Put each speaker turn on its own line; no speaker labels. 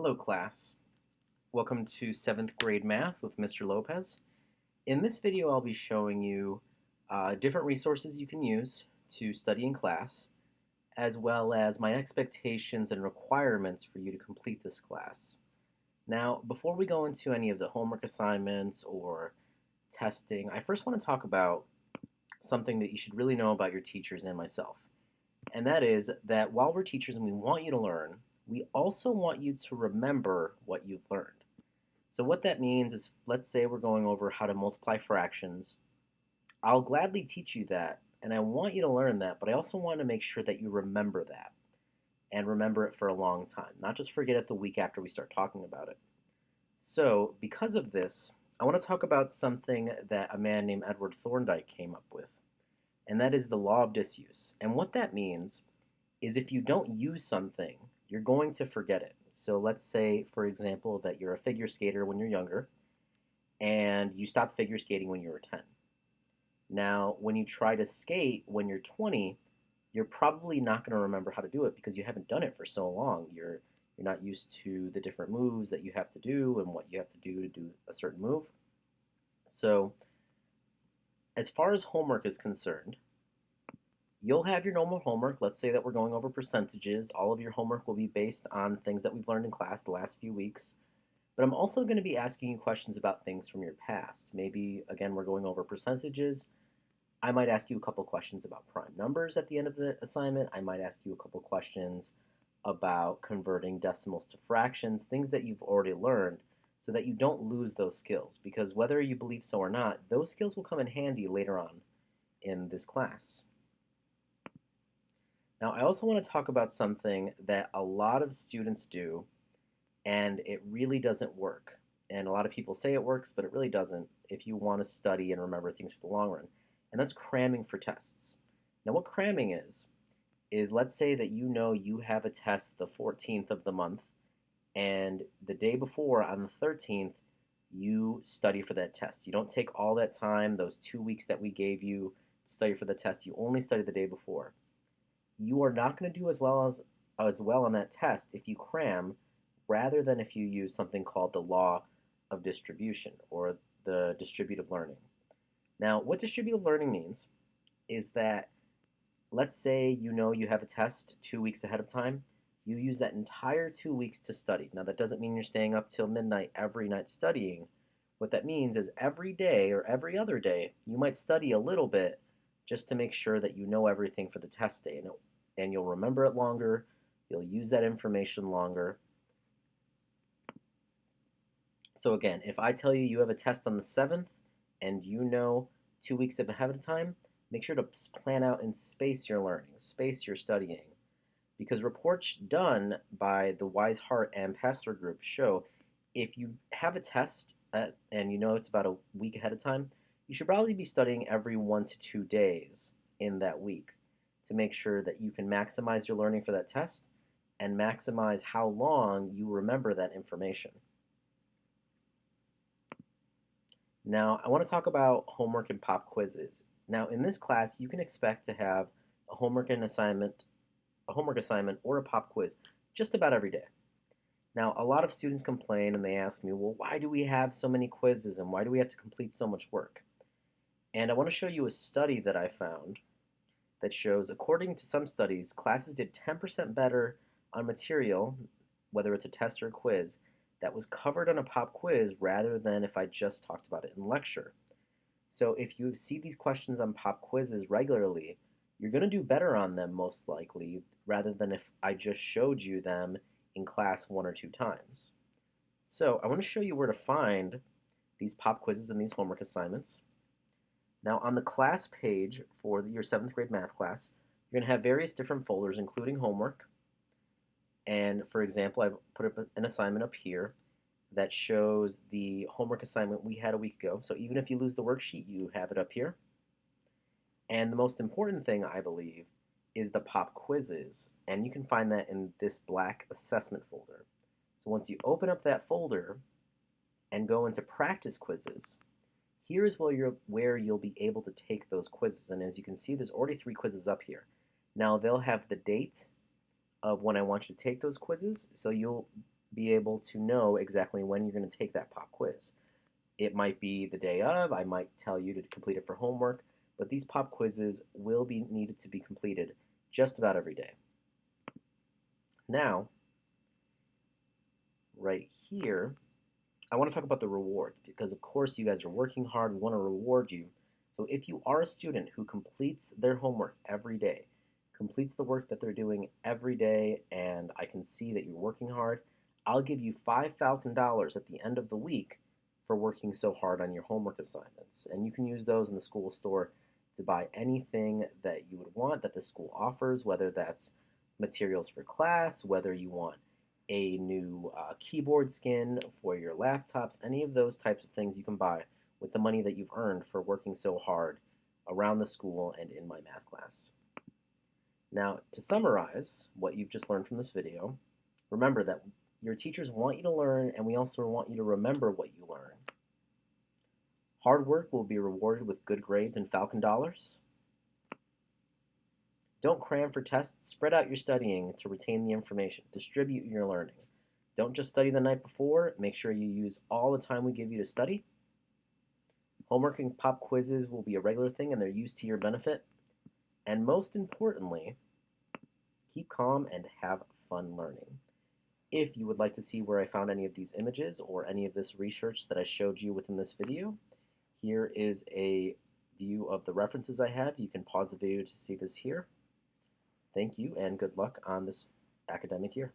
Hello class, welcome to 7th grade math with Mr. Lopez. In this video I'll be showing you different resources you can use to study in class, as well as my expectations and requirements for you to complete this class. Now, before we go into any of the homework assignments or testing, I first want to talk about something that you should really know about your teachers and myself. And that is that while we're teachers and we want you to learn, we also want you to remember what you've learned. So what that means is, let's say we're going over how to multiply fractions. I'll gladly teach you that, and I want you to learn that, but I also want to make sure that you remember that and remember it for a long time, not just forget it the week after we start talking about it. So because of this, I want to talk about something that a man named Edward Thorndike came up with, and that is the Law of Disuse. And what that means is if you don't use something, you're going to forget it. So let's say, for example, that you're a figure skater when you're younger, and you stopped figure skating when you were 10. Now, when you try to skate when you're 20, you're probably not going to remember how to do it because you haven't done it for so long. You're not used to the different moves that you have to do and what you have to do a certain move. So, as far as homework is concerned, you'll have your normal homework. Let's say that we're going over percentages. All of your homework will be based on things that we've learned in class the last few weeks. But I'm also going to be asking you questions about things from your past. Maybe, again, we're going over percentages. I might ask you a couple questions about prime numbers at the end of the assignment. I might ask you a couple questions about converting decimals to fractions, things that you've already learned, so that you don't lose those skills. Because whether you believe so or not, those skills will come in handy later on in this class. Now, I also want to talk about something that a lot of students do, and it really doesn't work. And a lot of people say it works, but it really doesn't if you want to study and remember things for the long run. And that's cramming for tests. Now, what cramming is let's say that you know you have a test the 14th of the month, and the day before, on the 13th, you study for that test. You don't take all that time, those 2 weeks that we gave you to study for the test. You only study the day before. You are not going to do as well on that test if you cram rather than if you use something called the law of distribution or the distributive learning. Now, what distributive learning means is that let's say you know you have a test 2 weeks ahead of time. You use that entire 2 weeks to study. Now, that doesn't mean you're staying up till midnight every night studying. What that means is every day or every other day, you might study a little bit just to make sure that you know everything for the test day. And you'll remember it longer. You'll use that information longer. So again, if I tell you you have a test on the 7th and you know 2 weeks ahead of time, make sure to plan out and space your learning, space your studying. Because reports done by the Wise Heart and Pastor group show if you have a test and you know it's about a week ahead of time, you should probably be studying every 1 to 2 days in that week to make sure that you can maximize your learning for that test and maximize how long you remember that information. Now, I want to talk about homework and pop quizzes. Now, in this class, you can expect to have a homework assignment or a pop quiz just about every day. Now, a lot of students complain and they ask me, well, why do we have so many quizzes and why do we have to complete so much work? And I want to show you a study that I found that shows, according to some studies, classes did 10% better on material, whether it's a test or a quiz, that was covered on a pop quiz rather than if I just talked about it in lecture. So if you see these questions on pop quizzes regularly, you're going to do better on them most likely rather than if I just showed you them in class 1 or 2 times. So I want to show you where to find these pop quizzes and these homework assignments. Now on the class page for your 7th grade math class, you're going to have various different folders including homework. And for example, I've put up an assignment up here that shows the homework assignment we had a week ago. So even if you lose the worksheet, you have it up here. And the most important thing, I believe, is the pop quizzes. And you can find that in this black assessment folder. So once you open up that folder and go into practice quizzes, here's where you'll be able to take those quizzes. And as you can see, there's already 3 quizzes up here. Now they'll have the date of when I want you to take those quizzes, so you'll be able to know exactly when you're going to take that pop quiz. It might be the day of, I might tell you to complete it for homework, but these pop quizzes will be needed to be completed just about every day. Now, right here, I want to talk about the rewards because, of course, you guys are working hard. We want to reward you. So if you are a student who completes their homework every day, completes the work that they're doing every day, and I can see that you're working hard, I'll give you $5 at the end of the week for working so hard on your homework assignments. And you can use those in the school store to buy anything that you would want that the school offers, whether that's materials for class, whether you want a new keyboard skin for your laptops, any of those types of things you can buy with the money that you've earned for working so hard around the school and in my math class. Now, to summarize what you've just learned from this video, remember that your teachers want you to learn, and we also want you to remember what you learn. Hard work will be rewarded with good grades and Falcon dollars. Don't cram for tests. Spread out your studying to retain the information. Distribute your learning. Don't just study the night before. Make sure you use all the time we give you to study. Homework and pop quizzes will be a regular thing, and they're used to your benefit. And most importantly, keep calm and have fun learning. If you would like to see where I found any of these images or any of this research that I showed you within this video, here is a view of the references I have. You can pause the video to see this here. Thank you and good luck on this academic year.